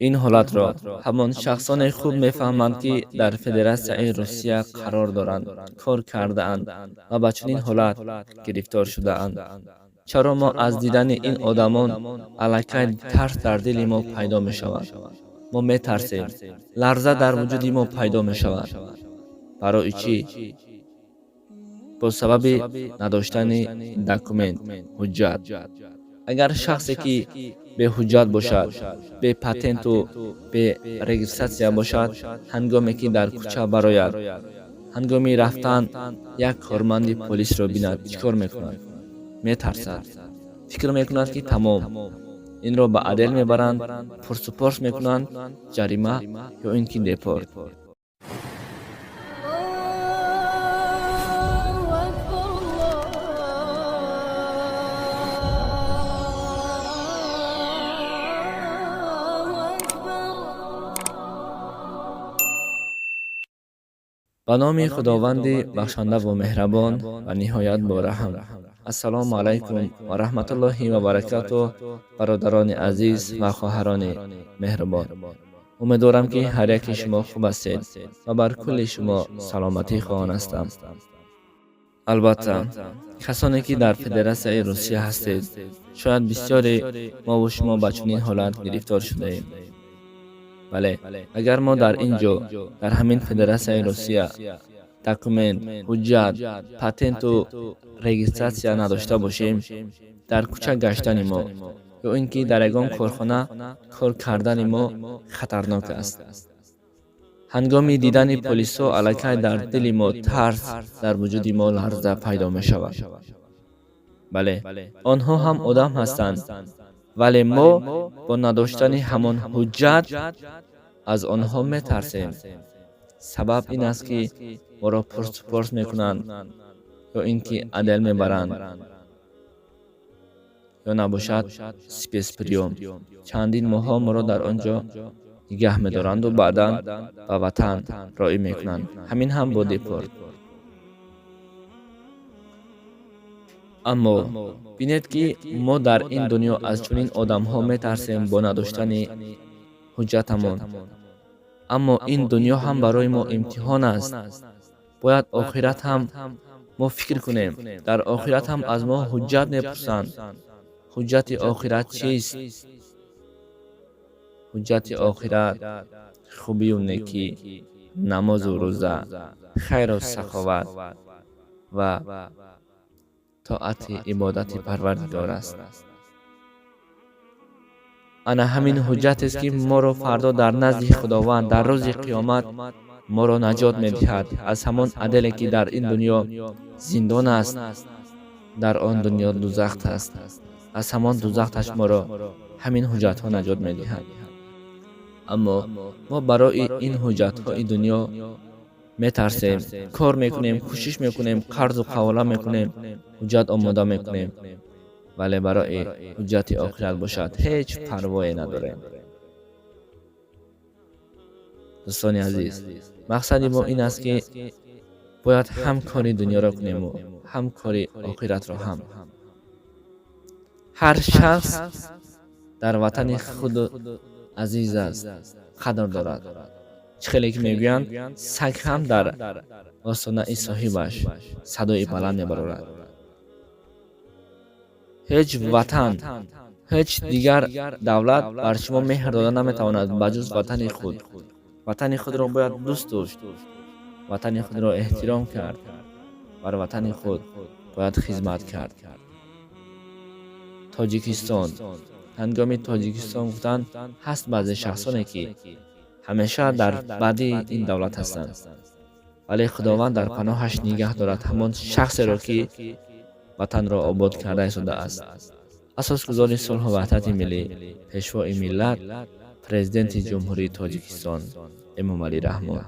این حالت را همان شخصان خوب میفهمند که در فدراسیون روسیه قرار دارند، کار کرده اند و به چنین حالت گرفتار شده اند. چرا ما از دیدن این آدمان الکی ترس در دل ما پیدا می شود؟ ما می ترسیم، لرزه در وجود ما پیدا می شود. برای چی؟ با سبب نداشتن دکومنت، حجت. اگر شخصی که به حجت باشد، به پتنت و به رجیستراسیون باشد، هنگامی که در کوچه براید، هنگامی رفتن یک کارمند پلیس را بیند، چیکار میکند؟ میترسد، فکر میکند که تمام این را به عدل میبرند، پرسپرس میکنند، جریمه یا اینکه دیپورت. به نام خداوند بخشنده و مهربان و نهایت با رحم. السلام علیکم و رحمت الله و برکاته برادران عزیز و خواهران مهربان. امیدوارم که هر یک شما خوب هستید و بر کل شما سلامتی خواهان هستم. البته کسانی که در فدراسیون روسیه هستید، شاید بسیاری ما و شما به چنین حالت گرفتار شده ایم. بله، اگر ما در اینجا در همین فدراسیون روسیه دکومنت، حجت، پتنت و رجیستراسیون نداشته باشیم، در کوچه گشتن ما یا اینکه در یگان کارخانه کار کردن ما خطرناک است. هنگامی دیدن پلیسا الکی در دل ما ترس، در وجود ما لرزه پیدا می شود. بله، آنها هم آدم هستند، ولی ما با نداشتن همان حجت از آنها می ترسیم. سبب این است که ما را پرسپرس می کنند یا اینکه عدل می برند، یا نباشد سپیس پریوم. چندین ماه ما را در آنجا نگه می دارند و بعدا به وطن راهی می کنند، همین هم با دیپورت. اما بینید که ما در این دنیا از چنین آدم ها می ترسیم با نداشتن حجتمان. اما این دنیا هم برای ما امتحان است. باید آخرت هم ما فکر کنیم. در آخرت هم از ما حجت می پرسند. حجت آخرت چیست؟ حجت آخرت خوبی و نیکی، نماز و روزه، خیر و سخاوت و طاعت عبادت پروردگار است. انا همین حجت است که ما را فردا در نزد خداوند در روز قیامت ما را نجات می دهد از همان عدلی که در این دنیا زندان است، در آن دنیا دوزخ است. از همان دوزخش ما را همین حجت ها نجات می دهد. اما ما برای این حجت های دنیا می ترسیم، کار میکنیم، کوشش میکنیم، قرض و قواله میکنیم، حجت آماده میکنیم، ولی برای حجت آخرت باشد هیچ پروایی نداریم. دوستان عزیز، مقصد ما این است که باید هم کاری دنیا را کنیم و هم کاری آخرت را هم. هر شخص در وطن خود عزیز است، قدر دارد. خیلی که میگویند سگ هم در آستانه صاحبش صدای بلند میبرد. هیچ وطن، هیچ دیگر دولت بر شما مهر داده نمیتواند بجز وطن خود. وطن خود را باید دوست داشت، وطن خود را احترام کرد، بر وطن خود باید خدمت کرد. تاجیکستان، هنگامی تاجیکستان گفتن هست بعضی شخصانی که همیشه در بدی این دولت هستند، ولی خداوند در پناهش نگه دارد همان شخص را که وطن را آباد کرده ایستاده است. اساسگزار صلح و وحدت ملی، پیشوای ملت، پرزیدنت جمهوری تاجیکستان امام علی رحمان.